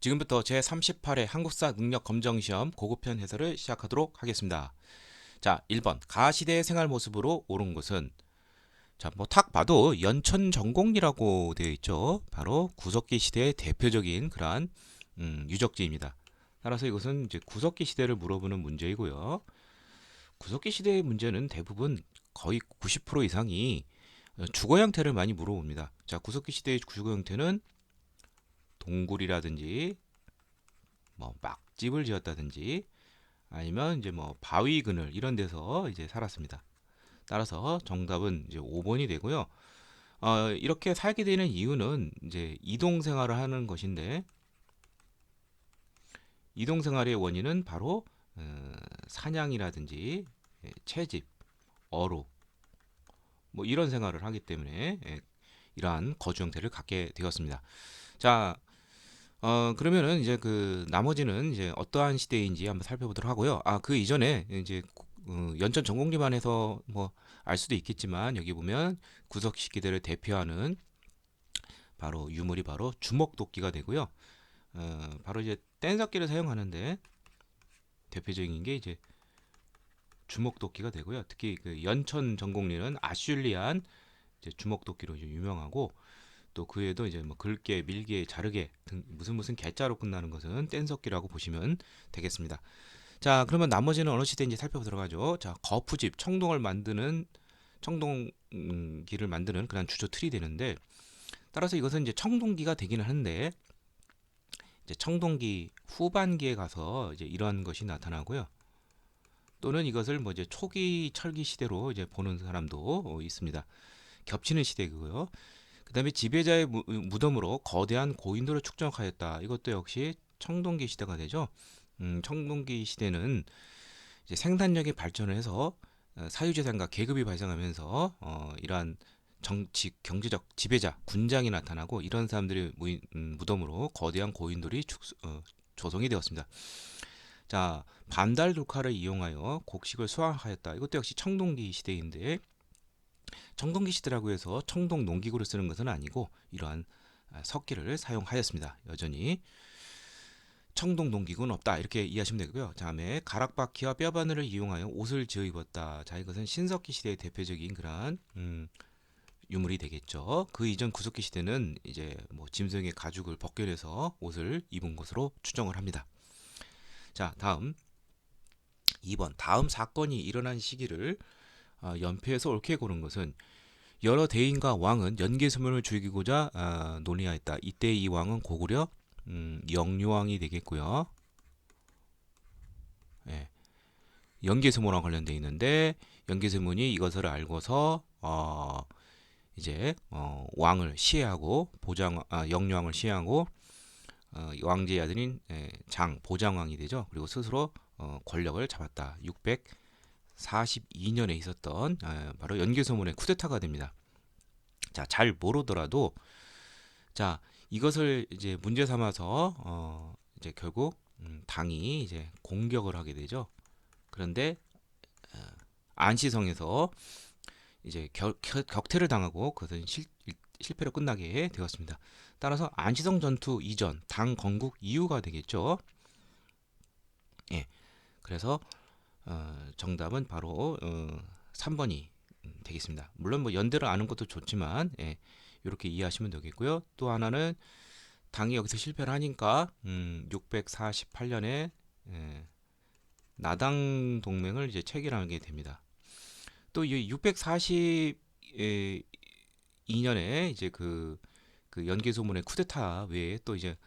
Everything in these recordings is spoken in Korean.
지금부터 제38회 한국사 능력 검정 시험 고급편 해설을 시작하도록 하겠습니다. 자, 1번 가시대의 생활 모습으로 옳은 것은 자, 뭐 탁 봐도 연천전공리라고 되어 있죠. 바로 구석기 시대의 대표적인 그러한 유적지입니다. 따라서 이것은 이제 구석기 시대를 물어보는 문제이고요. 구석기 시대의 문제는 대부분 거의 90% 이상이 주거 형태를 많이 물어봅니다. 자, 구석기 시대의 주거 형태는 동굴이라든지 뭐 막집을 지었다든지 아니면 이제 뭐 바위 그늘 이런 데서 이제 살았습니다. 따라서 정답은 이제 5번이 되고요. 이렇게 살게 되는 이유는 이제 이동 생활을 하는 것인데 이동 생활의 원인은 바로 사냥이라든지 채집, 어로 뭐 이런 생활을 하기 때문에 이러한 거주 형태를 갖게 되었습니다. 자, 그러면은 이제 그 나머지는 이제 어떠한 시대인지 한번 살펴보도록 하고요. 그 이전에 이제 연천 전공리만 해서 뭐 알 수도 있겠지만 여기 보면 구석 시기들을 대표하는 바로 유물이 바로 주먹도끼가 되고요. 바로 이제 뗀석기를 사용하는데 대표적인 게 이제 주먹도끼가 되고요. 특히 그 연천 전공리는 아슐리안 이제 주먹도끼로 이제 유명하고 또 그 외에도 이제 뭐 글개, 밀개, 자르개 등 무슨 개자로 끝나는 것은 뗀석기라고 보시면 되겠습니다. 자, 그러면 나머지는 어느 시대인지 살펴보도록 하죠. 자, 거푸집, 청동기를 만드는 그런 주조 틀이 되는데 따라서 이것은 이제 청동기가 되기는 하는데 이제 청동기 후반기에 가서 이제 이런 것이 나타나고요. 또는 이것을 뭐 이제 초기 철기 시대로 이제 보는 사람도 있습니다. 겹치는 시대고요. 그다음에 지배자의 무덤으로 거대한 고인돌을 축적하였다. 이것도 역시 청동기 시대가 되죠. 청동기 시대는 이제 생산력이 발전을 해서 사유재산과 계급이 발생하면서 이러한 정치, 경제적 지배자, 군장이 나타나고 이런 사람들의 무덤으로 거대한 고인돌이 조성이 되었습니다. 자, 반달 독화를 이용하여 곡식을 수확하였다. 이것도 역시 청동기 시대인데 청동기 시대라고 해서 청동 농기구를 쓰는 것은 아니고 이러한 석기를 사용하였습니다. 여전히 청동 농기구는 없다 이렇게 이해하시면 되고요. 다음에 가락바퀴와 뼈바늘을 이용하여 옷을 지어 입었다. 자, 이것은 신석기 시대의 대표적인 그러한 유물이 되겠죠. 그 이전 구석기 시대는 이제 뭐 짐승의 가죽을 벗겨내서 옷을 입은 것으로 추정을 합니다. 자, 다음 2번 다음 사건이 일어난 시기를 연표해서 옳게 고른 것은 여러 대인과 왕은 연개소문을 죽이고자 논의하였다. 이때 이 왕은 고구려 영유왕이 되겠고요. 예, 연개소문과 관련되어 있는데 연개소문이 이것을 알고서 이제 왕을 시해하고 영유왕을 시해하고 왕제의 아들인 장 보장왕이 되죠. 그리고 스스로 권력을 잡았다. 642년에 있었던 바로 연개소문의 쿠데타가 됩니다. 자, 잘 모르더라도 자, 이것을 이제 문제 삼아서 이제 결국 당이 이제 공격을 하게 되죠. 그런데 안시성에서 이제 격퇴를 당하고 그것은 실패로 끝나게 되었습니다. 따라서 안시성 전투 이전 당 건국 이후가 되겠죠. 예, 그래서 정답은 바로 3번이 되겠습니다. 물론 뭐 연대를 아는 것도 좋지만 이렇게 이해하시면 되겠고요. 또 하나는 당이 여기서 실패를 하니까 648년에 나당 동맹을 이제 체결하게 됩니다. 또 이 642년에 이제 그 연개소문의 쿠데타 외에 또 이제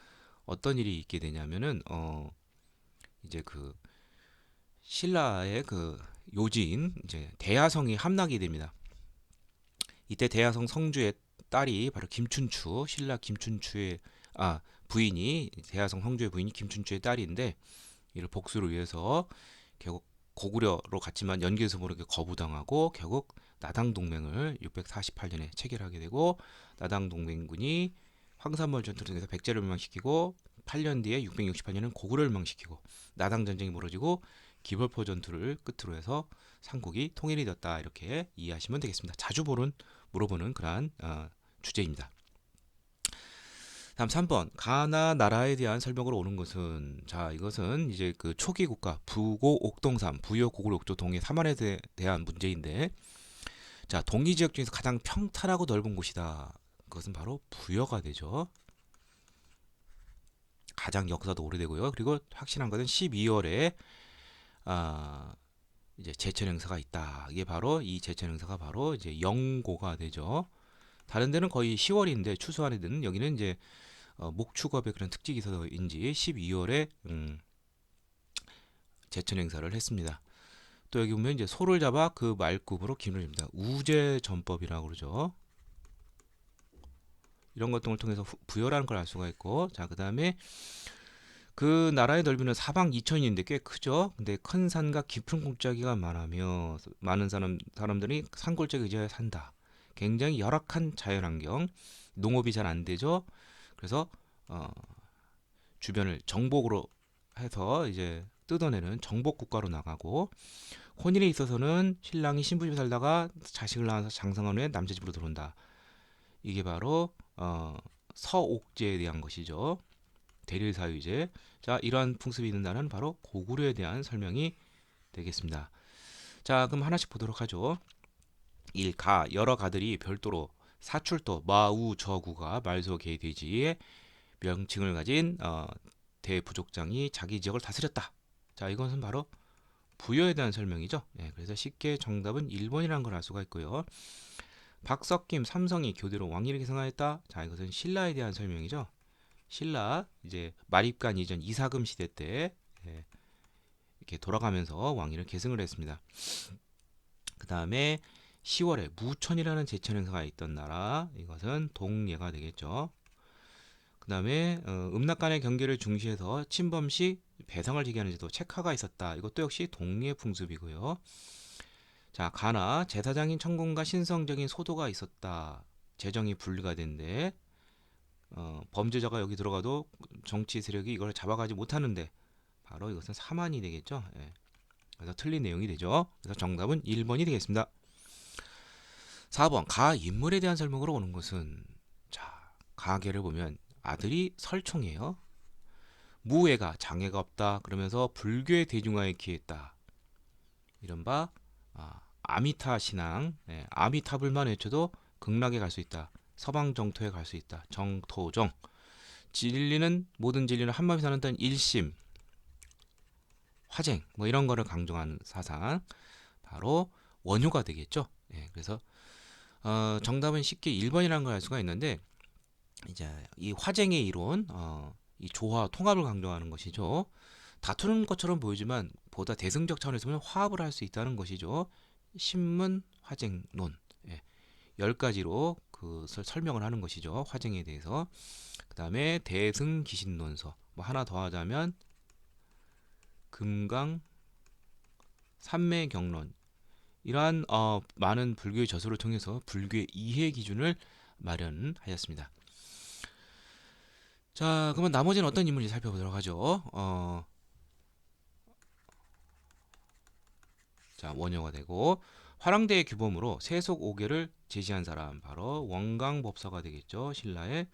어떤 일이 있게 되냐면은 이제 그 신라의 그 요지인 이제 대야성이 함락이 됩니다. 이때 대야성 성주의 딸이 바로 김춘추, 신라 김춘추의 부인이 대야성 성주의 부인이 김춘추의 딸인데 이를 복수를 위해서 결국 고구려로 갔지만 연개에서 모르게 거부당하고 결국 나당 동맹을 648년에 체결하게 되고 나당 동맹군이 황산벌 전투를 통해서 백제를 멸망시키고 8년 뒤에 668년은 고구려를 멸망시키고 나당 전쟁이 벌어지고 기벌포 전투를 끝으로 해서 삼국이 통일이 되었다 이렇게 이해하시면 되겠습니다. 자주 물어보는 그러한 주제입니다. 다음 3번 가나 나라에 대한 설명으로 오는 것은 자 이것은 이제 그 초기 국가 부고 옥동삼 부여 고구 옥조 동해 삼한에 대한 문제인데 자 동이 지역 중에서 가장 평탄하고 넓은 곳이다. 그것은 바로 부여가 되죠. 가장 역사도 오래되고요. 그리고 확실한 것은 12월에 아 이제 제천 행사가 있다. 이게 바로 이 제천 행사가 바로 이제 영고가 되죠. 다른 데는 거의 10월인데 추수하는 데는 여기는 이제 목축업의 그런 특징이 있어서인지 12월에 제천 행사를 했습니다. 또 여기 보면 이제 소를 잡아 그 말굽으로 기름을 줍니다. 우제 전법이라고 그러죠. 이런 것 등을 통해서 부여라는 걸 알 수가 있고 자 그다음에 그 나라의 넓이는 사방 2천인데 꽤 크죠. 근데 큰 산과 깊은 골짜기가 많으며 많은 사람들이 산골짜기 의지하여 산다. 굉장히 열악한 자연환경, 농업이 잘 안 되죠. 그래서 주변을 정복으로 해서 이제 뜯어내는 정복 국가로 나가고 혼인에 있어서는 신랑이 신부집에 살다가 자식을 낳아서 장성한 후에 남자 집으로 들어온다. 이게 바로 서옥제에 대한 것이죠. 대릴사유제. 자, 이러한 풍습이 있는 나라는 바로 고구려에 대한 설명이 되겠습니다. 자, 그럼 하나씩 보도록 하죠. 1. 가. 여러 가들이 별도로 사출도 마우 저구가 말소 개돼지의 명칭을 가진 대부족장이 자기 지역을 다스렸다. 자, 이것은 바로 부여에 대한 설명이죠. 네, 그래서 쉽게 정답은 1번이라는 걸 알 수가 있고요. 박석김, 삼성이 교대로 왕위를 계승하였다. 자, 이것은 신라에 대한 설명이죠. 신라 이제 마립간 이전 이사금 시대 때 이렇게 돌아가면서 왕위를 계승을 했습니다. 그 다음에 10월에 무천이라는 제천 행사가 있던 나라 이것은 동예가 되겠죠. 그 다음에 음락간의 경계를 중시해서 침범 시 배상을 지기하는 제도 책하가 있었다. 이것도 역시 동예 풍습이고요. 자 가나 제사장인 천공과 신성적인 소도가 있었다. 재정이 분리가 된데 범죄자가 여기 들어가도 정치 세력이 이걸 잡아가지 못하는데 바로 이것은 사만이 되겠죠. 예. 그래서 틀린 내용이 되죠. 그래서 정답은 1번이 되겠습니다. 4번 가 인물에 대한 설명으로 오는 것은 자 가계를 보면 아들이 설총이에요. 무애가 장애가 없다 그러면서 불교의 대중화에 기했다. 이른바 아미타 신앙, 아미타불만 외쳐도 극락에 갈 수 있다. 서방 정토에 갈 수 있다. 정토정. 진리는 모든 진리는 한마음이 사는다는 일심, 화쟁 뭐 이런 거를 강조하는 사상 바로 원효가 되겠죠. 그래서 정답은 쉽게 1번이라는 걸 알 수가 있는데 이제 이 화쟁의 이론, 이 조화 통합을 강조하는 것이죠. 다투는 것처럼 보이지만 보다 대승적 차원에서 보면 화합을 할 수 있다는 것이죠. 신문 화쟁론 10가지로 그것을 설명을 하는 것이죠. 화쟁에 대해서. 그 다음에 대승기신론서 뭐 하나 더 하자면 금강 삼매경론 이러한 많은 불교의 저서를 통해서 불교의 이해 기준을 마련하였습니다. 자, 그러면 나머지는 어떤 인물인지 살펴보도록 하죠. 자, 원효가 되고 화랑대의 규범으로 세속 5개를 제시한 사람 바로 원강법사가 되겠죠. 신라의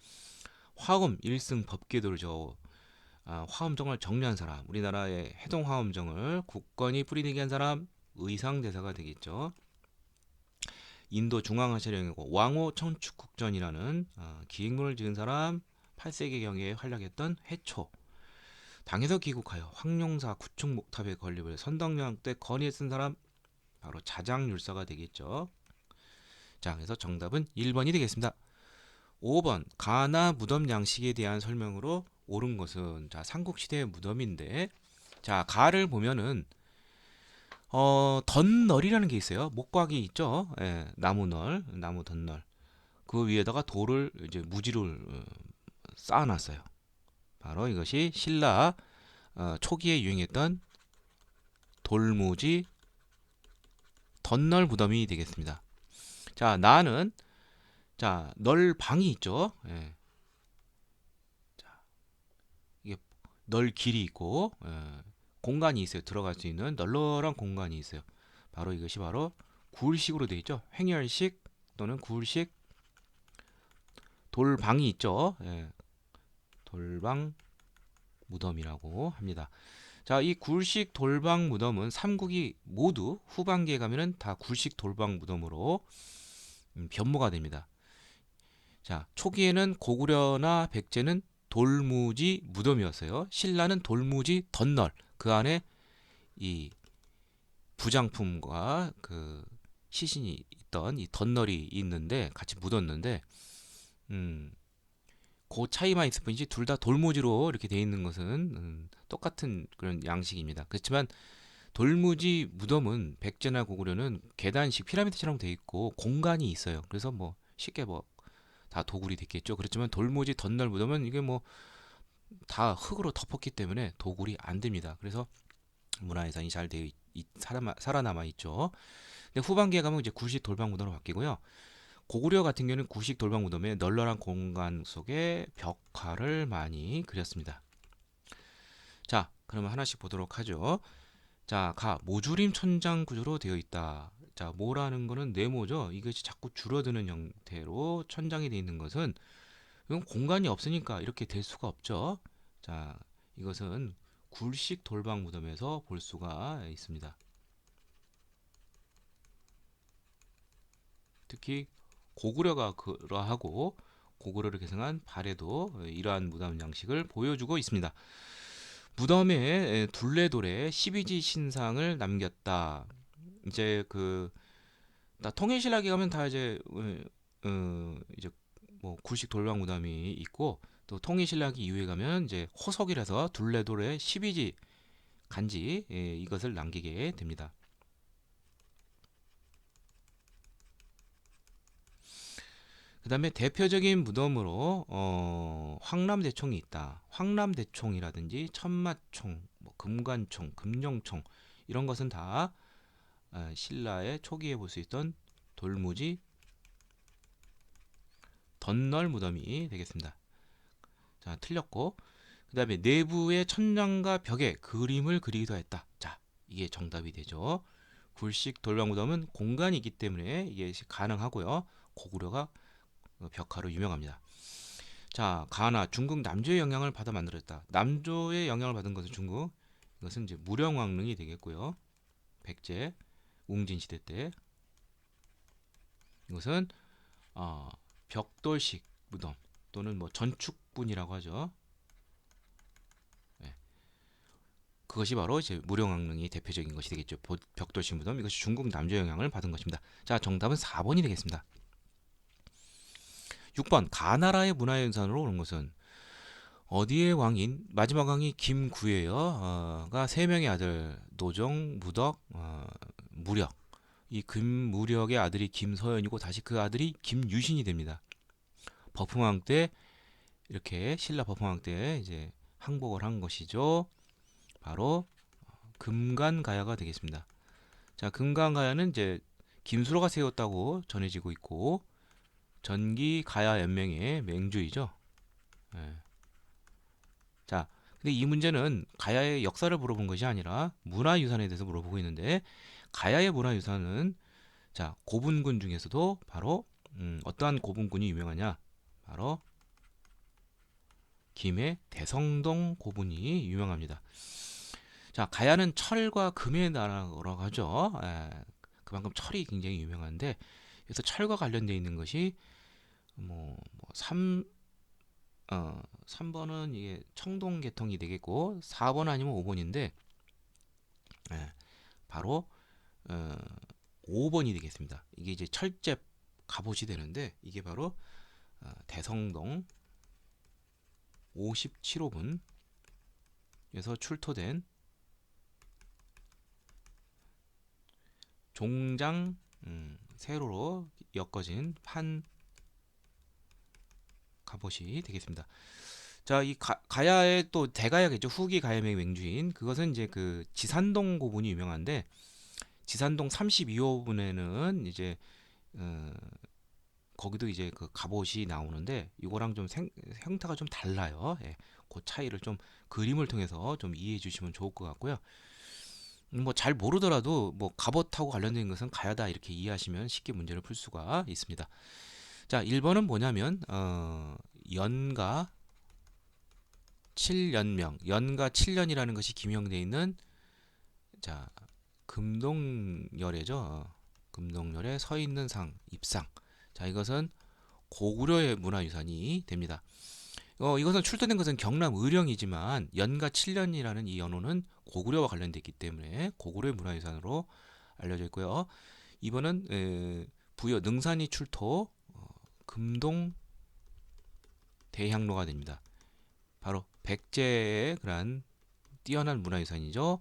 화엄 1승 법계도를 화엄정을 정리한 사람, 우리나라의 해동 화엄정을 굳건히 뿌리내게 한 사람 의상대사가 되겠죠. 인도 중앙아시아령이고 왕호 청축국전이라는 기행문을 지은 사람 8세기경에 활약했던 해초. 당에서 귀국하여 황룡사 구축목탑의 건립을 선덕여왕 때 건의에 쓴 사람 바로 자장율사가 되겠죠. 자, 그래서 정답은 1번이 되겠습니다. 5번 가나 무덤 양식에 대한 설명으로 옳은 것은 자 삼국시대의 무덤인데 자 가를 보면은 덧널이라는 게 있어요. 목곽이 있죠. 나무널, 나무 덧널. 그 위에다가 돌을 이제 무지를 쌓아놨어요. 바로 이것이 신라 초기에 유행했던 돌무지 덧널 무덤이 되겠습니다. 자 나는 자 널방이 있죠. 자, 이게 널 길이 있고 공간이 있어요. 들어갈 수 있는 널널한 공간이 있어요. 바로 이것이 바로 구울식으로 되어 있죠. 횡열식 또는 구울식 돌방이 있죠. 돌방 무덤이라고 합니다. 자, 이 굴식 돌방 무덤은 삼국이 모두 후반기에 가면은 다 굴식 돌방 무덤으로 변모가 됩니다. 자, 초기에는 고구려나 백제는 돌무지 무덤이었어요. 신라는 돌무지 덧널, 그 안에 이 부장품과 그 시신이 있던 이 덧널이 있는데 같이 묻었는데 그 차이만 있을 뿐이지 둘 다 돌무지로 이렇게 돼 있는 것은 똑같은 그런 양식입니다. 그렇지만 돌무지 무덤은 백제나 고구려는 계단식 피라미드처럼 돼 있고 공간이 있어요. 그래서 뭐 쉽게 뭐 다 도굴이 됐겠죠. 그렇지만 돌무지 덧널 무덤은 이게 뭐 다 흙으로 덮었기 때문에 도굴이 안 됩니다. 그래서 문화유산이 잘 되어 살아남아 있죠. 근데 후반기에 가면 이제 구식 돌방 무덤으로 바뀌고요. 고구려 같은 경우는 구식 돌방 무덤에 널널한 공간 속에 벽화를 많이 그렸습니다. 자, 그러면 하나씩 보도록 하죠. 자, 모주림 천장 구조로 되어 있다. 자, 모라는 거는 네모죠. 이것이 자꾸 줄어드는 형태로 천장이 되어 있는 것은 이건 공간이 없으니까 이렇게 될 수가 없죠. 자, 이것은 굴식 돌방 무덤에서 볼 수가 있습니다. 특히 고구려가 그러하고 고구려를 계승한 발해도 이러한 무덤 양식을 보여주고 있습니다. 무덤에 둘레돌에 12지 신상을 남겼다. 이제 그 통일신라기 가면 다 이제 뭐 굴식 돌방 무덤이 있고 또 통일신라기 이후에 가면 이제 호석이라서 둘레돌에 12지 간지 이것을 남기게 됩니다. 그 다음에 대표적인 무덤으로 황남대총이 있다. 황남대총이라든지 천마총, 뭐 금관총, 금룡총 이런 것은 다 신라의 초기에 볼 수 있던 돌무지 덧널 무덤이 되겠습니다. 자, 틀렸고 그 다음에 내부의 천장과 벽에 그림을 그리기도 했다. 자, 이게 정답이 되죠. 굴식 돌방 무덤은 공간이 있기 때문에 이게 가능하고요. 고구려가 벽화로 유명합니다. 자, 가나 중국 남조의 영향을 받아 만들었다. 남조의 영향을 받은 것은 중국. 이것은 이제 무령왕릉이 되겠고요. 백제 웅진 시대 때 이것은 벽돌식 무덤 또는 뭐 전축분이라고 하죠. 네. 그것이 바로 이제 무령왕릉이 대표적인 것이 되겠죠. 벽돌식 무덤 이것이 중국 남조 영향을 받은 것입니다. 자, 정답은 4번이 되겠습니다. 6번 가나라의 문화유산으로 오는 것은 어디의 왕인 마지막 왕이 김구예요가 세 명의 아들 노정, 무덕, 무력. 이 김무력의 아들이 김서연이고 다시 그 아들이 김유신이 됩니다. 버풍왕 때 이렇게 신라 버풍왕 때 이제 항복을 한 것이죠. 바로 금간가야가 되겠습니다. 자, 금간가야는 이제 김수로가 세웠다고 전해지고 있고 전기 가야 연맹의 맹주이죠. 예. 자, 근데 이 문제는 가야의 역사를 물어본 것이 아니라 문화유산에 대해서 물어보고 있는데 가야의 문화유산은 자, 고분군 중에서도 바로 어떠한 고분군이 유명하냐? 바로 김해 대성동 고분이 유명합니다. 자, 가야는 철과 금의 나라라고 하죠. 그만큼 철이 굉장히 유명한데 그래서 철과 관련되어 있는 것이 뭐 3번은 이게 청동 계통이 되겠고 4번 아니면 5번인데 바로 5번이 되겠습니다. 이게 이제 철제 갑옷이 되는데 이게 바로 대성동 57호분에서 출토된 종장 세로로 엮어진 판 갑옷이 되겠습니다. 자, 이 가야의 또 대가야겠죠. 후기 가야의 맹주인 그것은 이제 그 지산동 고분이 유명한데 지산동 32호분에는 이제 거기도 이제 그 갑옷이 나오는데 이거랑 좀 형태가 좀 달라요. 예, 그 차이를 좀 그림을 통해서 좀 이해해 주시면 좋을 것 같고요. 뭐 잘 모르더라도 뭐 갑옷하고 관련된 것은 가야다 이렇게 이해하시면 쉽게 문제를 풀 수가 있습니다. 자, 1번은 뭐냐면 연가 칠연명, 연가 7년이라는 것이 기명되어 있는 자 금동열애죠. 금동열에 서 있는 상, 입상. 자, 이것은 고구려의 문화유산이 됩니다. 이것은 출토된 것은 경남 의령이지만 연가 7년이라는 이 연호는 고구려와 관련되어 있기 때문에 고구려의 문화유산으로 알려져 있고요. 이번은 부여 능산이 출토 금동 대향로가 됩니다. 바로 백제의 그런 뛰어난 문화유산이죠.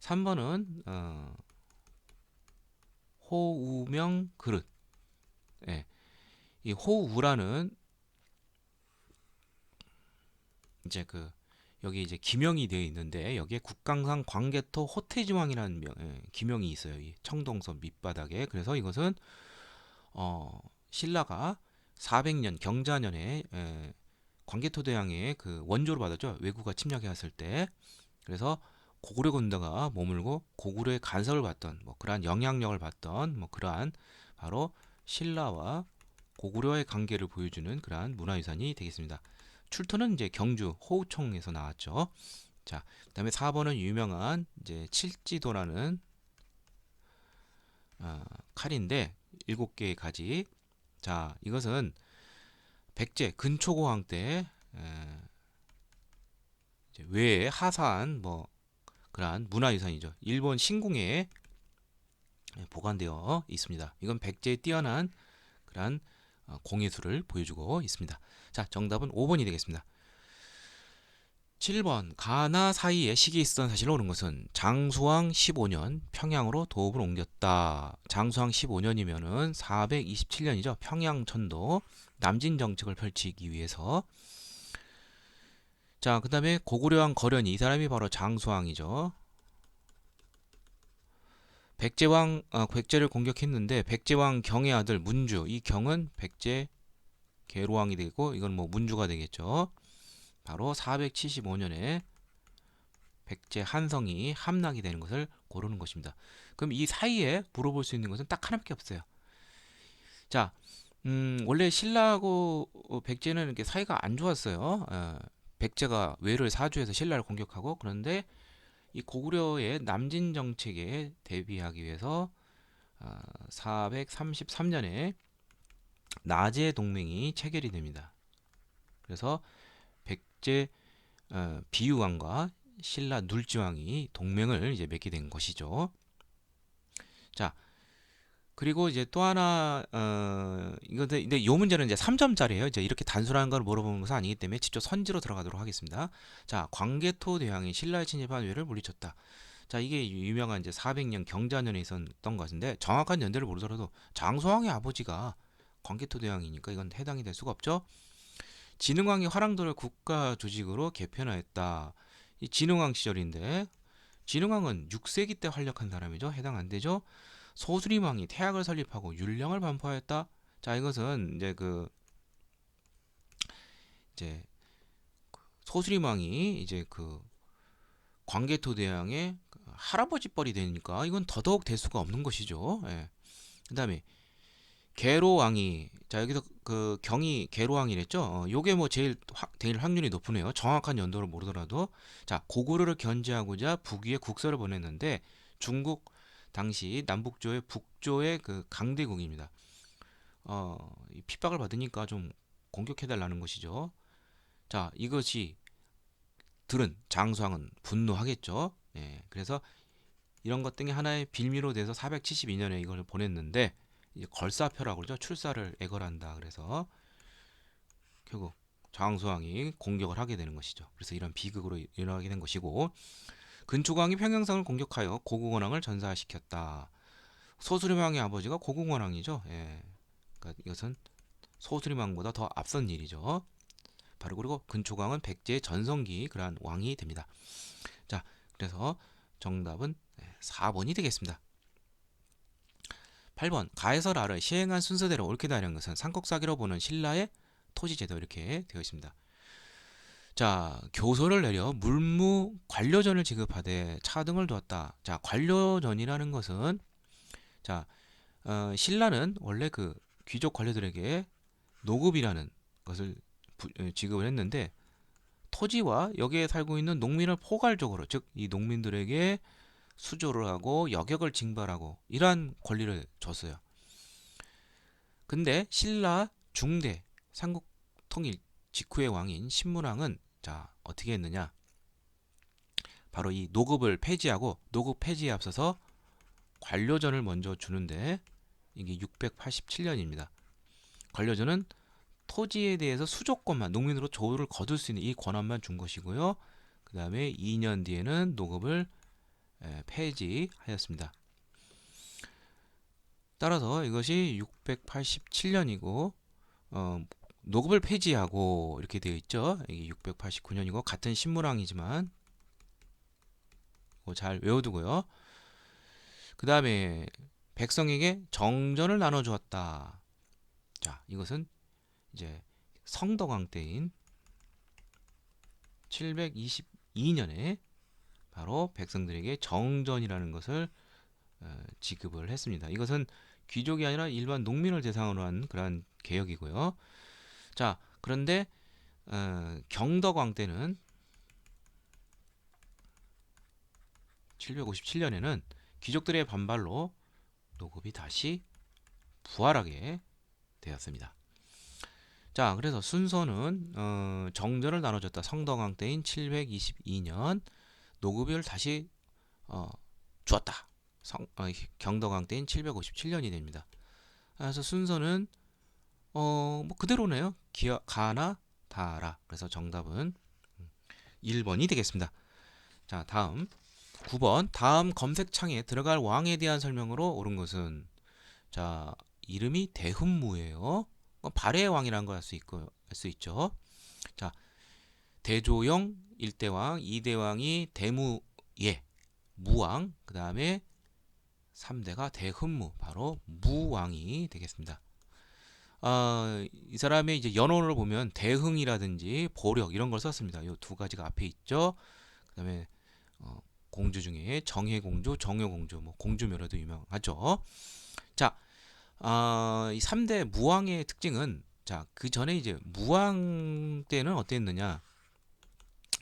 3번은 호우명 그릇. 예. 이 호우라는 이제 여기 이제 기명이 되어 있는데 여기에 국강산 광개토 호태지왕이라는 기명이 있어요. 이 청동섬 밑바닥에. 그래서 이것은 신라가 400년 경자년에 광개토 대왕의 그 원조를 받았죠. 왜구가 침략해 왔을 때. 그래서 고구려 군대가 머물고 고구려의 간섭을 받던 뭐 그러한 영향력을 받던 뭐 그러한 바로 신라와 고구려의 관계를 보여주는 그러한 문화유산이 되겠습니다. 출토는 이제 경주 호우총에서 나왔죠. 자, 그다음에 4번은 유명한 이제 칠지도라는 칼인데 7개의 가지. 자, 이것은 백제 근초고왕 때 외에 하사한 뭐 그러한 문화유산이죠. 일본 신궁에 보관되어 있습니다. 이건 백제의 뛰어난 그러한 공예술을 보여주고 있습니다. 자, 정답은 5번이 되겠습니다. 7번 가나 사이에 식이 있었던 사실을 옳은 것은 장수왕 15년 평양으로 도읍을 옮겼다. 장수왕 15년이면은 427년이죠. 평양천도 남진 정책을 펼치기 위해서. 자, 그 다음에 고구려왕 거련이, 이 사람이 바로 장수왕이죠. 백제를 공격했는데 백제왕 경의 아들 문주, 이 경은 백제 계로왕이 되고 이건 뭐 문주가 되겠죠. 바로 475년에 백제 한성이 함락이 되는 것을 고르는 것입니다. 그럼 이 사이에 물어볼 수 있는 것은 딱 하나밖에 없어요. 자, 원래 신라하고 백제는 이렇게 사이가 안 좋았어요. 백제가 외를 사주해서 신라를 공격하고, 그런데 이 고구려의 남진 정책에 대비하기 위해서 433년에 나제 동맹이 체결이 됩니다. 그래서 백제 비유왕과 신라 눌지왕이 동맹을 이제 맺게 된 것이죠. 자, 그리고 이제 또 하나 이거 근데 이 문제는 이제 3점짜리예요. 이제 이렇게 단순한 걸 물어보는 것은 아니기 때문에 직접 선지로 들어가도록 하겠습니다. 자, 광개토 대왕이 신라에 침입한 외를 물리쳤다. 자, 이게 유명한 이제 400년 경자년에 있었던 것인데 정확한 연대를 모르더라도 장수왕의 아버지가 광개토 대왕이니까 이건 해당이 될 수가 없죠. 진흥왕이 화랑도를 국가 조직으로 개편하였다. 이 진흥왕 시절인데 진흥왕은 6세기 때 활약한 사람이죠. 해당 안 되죠. 소수림왕이 태학을 설립하고 율령을 반포하였다. 자, 이것은 이제 소수림왕이 이제 광개토 대왕의 할아버지 뻘이 되니까 이건 더더욱 될 수가 없는 것이죠. 예. 그다음에 계로왕이, 자 여기서 경이 계로왕이랬죠. 요게 뭐 제일 될 확률이 높으네요. 정확한 연도를 모르더라도. 자, 고구려를 견제하고자 북위에 국서를 보냈는데 중국 당시 남북조의 북조의 강대국입니다. 핍박을 받으니까 좀 공격해달라는 것이죠. 자, 이것이 들은 장수왕은 분노하겠죠. 예, 그래서 이런 것 등의 하나의 빌미로 돼서 472년에 이걸 보냈는데 이제 걸사표라고 그러죠. 출사를 애걸한다. 그래서 결국 장수왕이 공격을 하게 되는 것이죠. 그래서 이런 비극으로 일어나게 된 것이고, 근초광이 평양성을 공격하여 고궁원왕을 전사시켰다. 소수림왕의 아버지가 고궁원왕이죠. 예. 그러니까 이것은 소수림왕보다 더 앞선 일이죠. 바로 그리고 근초광은 백제의 전성기 그러한 왕이 됩니다. 자, 그래서 정답은 4번이 되겠습니다. 8번 가에서 라를 시행한 순서대로 옳게 다른 것은 삼국사기로 보는 신라의 토지제도, 이렇게 되어 있습니다. 자, 교서를 내려 물무 관료전을 지급하되 차등을 두었다. 자, 관료전이라는 것은 자 신라는 원래 귀족 관료들에게 노급이라는 것을 지급을 했는데 토지와 여기에 살고 있는 농민을 포괄적으로, 즉 이 농민들에게 수조를 하고 여격을 징발하고 이러한 권리를 줬어요. 근데 신라 중대 삼국 통일 직후의 왕인 신문왕은 자 어떻게 했느냐? 바로 이 노급을 폐지하고, 노급 폐지에 앞서서 관료전을 먼저 주는데 이게 687년입니다. 관료전은 토지에 대해서 수조권만, 농민으로 조를 거둘 수 있는 이 권한만 준 것이고요. 그 다음에 2년 뒤에는 노급을 폐지하였습니다. 따라서 이것이 687년이고 노급을 폐지하고 이렇게 되어 있죠. 이게 689년이고 같은 신문왕이지만 잘 외워두고요. 그 다음에 백성에게 정전을 나눠주었다. 자, 이것은 이제 성덕왕 때인 722년에 바로 백성들에게 정전이라는 것을 지급을 했습니다. 이것은 귀족이 아니라 일반 농민을 대상으로 한 그러한 개혁이고요. 자, 그런데 경덕왕 때는 757년에는 귀족들의 반발로 노급이 다시 부활하게 되었습니다. 자, 그래서 순서는 정전을 나눠줬다. 성덕왕 때인 722년 노급을 다시 주었다. 경덕왕 때인 757년이 됩니다. 그래서 순서는 뭐 그대로네요. 가나 다라. 그래서 정답은 1번이 되겠습니다. 자, 다음 9번. 다음 검색창에 들어갈 왕에 대한 설명으로 옳은 것은, 자, 이름이 대흠무예요. 발해의 왕이라는 걸 알 수 있죠. 자, 대조영 1대왕, 2대왕이 대무예, 무왕, 그 다음에 3대가 대흠무, 바로 무왕이 되겠습니다. 이 사람의 이제 연호를 보면 대흥이라든지 보력 이런 걸 썼습니다. 이 두 가지가 앞에 있죠. 그 다음에 공주 중에 정혜공주, 정효공주, 뭐 공주묘로도 유명하죠. 자, 이 3대 무왕의 특징은, 자, 그 전에 이제 무왕 때는 어땠느냐?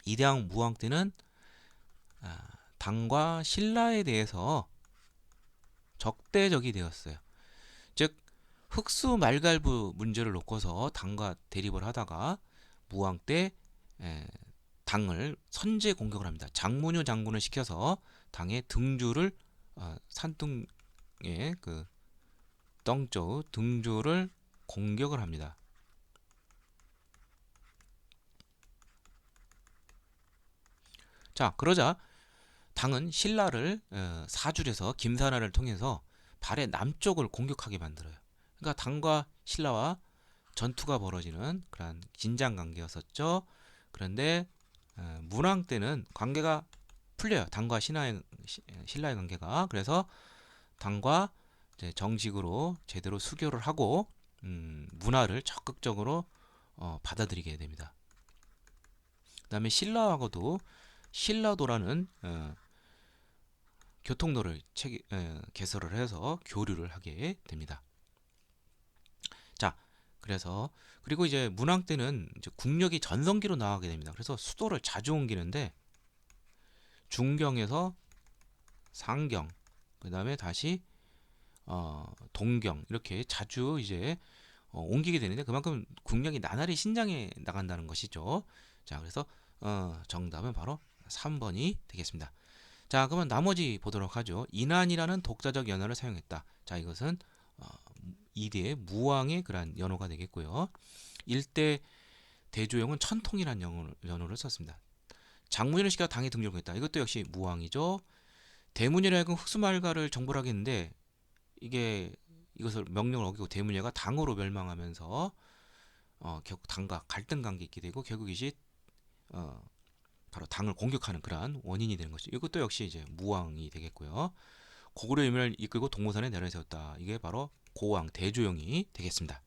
2대왕 무왕 때는 당과 신라에 대해서 적대적이 되었어요. 즉 흑수 말갈부 문제를 놓고서 당과 대립을 하다가 무왕 때 당을 선제 공격을 합니다. 장문효 장군을 시켜서 당의 등주를 산둥의 그 떵저우 등주를 공격을 합니다. 자, 그러자 당은 신라를 사줄에서 김사나를 통해서 발의 남쪽을 공격하게 만들어요. 그러니까 당과 신라와 전투가 벌어지는 그런 긴장 관계였었죠. 그런데 문왕 때는 관계가 풀려요. 당과 신라의 관계가. 그래서 당과 이제 정식으로 제대로 수교를 하고 문화를 적극적으로 받아들이게 됩니다. 그 다음에 신라하고도 신라도라는 교통로를 개설을 해서 교류를 하게 됩니다. 자, 그래서 그리고 이제 문왕 때는 이제 국력이 전성기로 나가게 됩니다. 그래서 수도를 자주 옮기는데 중경에서 상경, 그 다음에 다시 동경 이렇게 자주 이제 옮기게 되는데 그만큼 국력이 나날이 신장해 나간다는 것이죠. 자, 그래서 정답은 바로 3번이 되겠습니다. 자, 그러면 나머지 보도록 하죠. 인안이라는 독자적 연어를 사용했다. 자, 이것은 2대 무왕의 그러한 연호가 되겠고요. 1대 대조영은 천통이라는 연호를 썼습니다. 장문현을 시켜 당에 등록했다. 이것도 역시 무왕이죠. 대문열에 하여금 흑수말가를 정벌 하겠는데 이것을 명령을 어기고 대문열가 당으로 멸망하면서 결국 당과 갈등 관계 있게 되고 결국 이것이 바로 당을 공격하는 그러한 원인이 되는 것이죠. 이것도 역시 이제 무왕이 되겠고요. 고구려 유민을 이끌고 동모산에 내려세웠다. 이게 바로 고왕 대조영이 되겠습니다.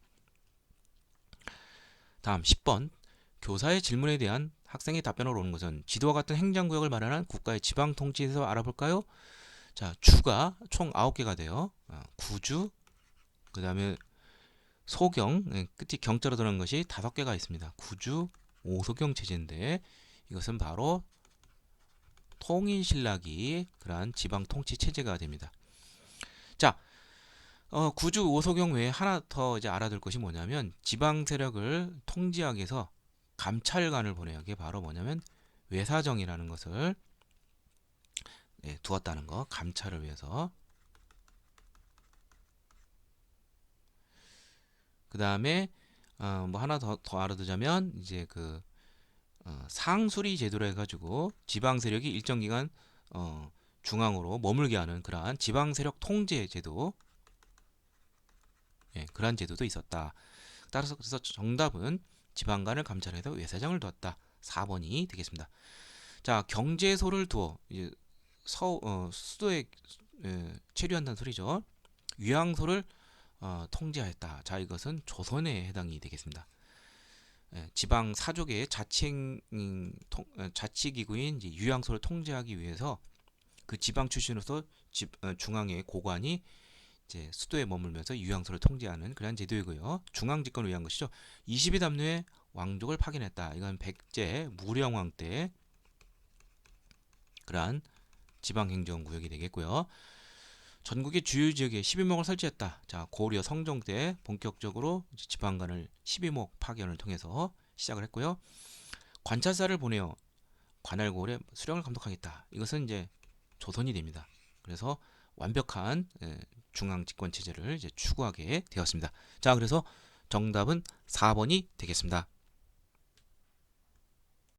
다음 10번. 교사의 질문에 대한 학생의 답변으로 오는 것은 지도와 같은 행정구역을 마련한 국가의 지방통치에서 알아볼까요? 자, 주가 총 9개가 돼요. 구주, 그 다음에 소경, 끝이 경자로 들어간 것이 5개가 있습니다. 구주, 오소경 체제인데 이것은 바로 통일신라기 그러한 지방 통치 체제가 됩니다. 자, 구주 오소경 외에 하나 더 이제 알아둘 것이 뭐냐면 지방 세력을 통제하기 위해서 감찰관을 보내요. 이게 바로 뭐냐면 외사정이라는 것을 두었다는 거, 감찰을 위해서. 그 다음에 뭐 하나 더 알아두자면 이제 그 상수리 제도로 해가지고 지방 세력이 일정 기간 중앙으로 머물게 하는 그러한 지방 세력 통제 제도, 그러한 제도도 있었다. 따라서 그래서 정답은 지방간을 감찰해서 외사장을 두었다. 4번이 되겠습니다. 자, 경제소를 두어 이제 수도에 체류한다는 소리죠. 위항소를 통제하였다. 자, 이것은 조선에 해당이 되겠습니다. 지방 사족의 자치기구인 이제 유양소를 통제하기 위해서 그 지방 출신으로서 중앙의 고관이 이제 수도에 머물면서 유양소를 통제하는 그런 제도이고요. 중앙 집권을 위한 것이죠. 22담요의 왕족을 파견했다. 이건 백제 무령왕 때 그러한 지방행정구역이 되겠고요. 전국의 주요 지역에 12목을 설치했다. 자, 고려 성종 때 본격적으로 지방간을 12목 파견을 통해서 시작을 했고요. 관찰사를 보내어 관할고을의 수령을 감독하겠다. 이것은 이제 조선이 됩니다. 그래서 완벽한 중앙 집권 체제를 이제 추구하게 되었습니다. 자, 그래서 정답은 4번이 되겠습니다.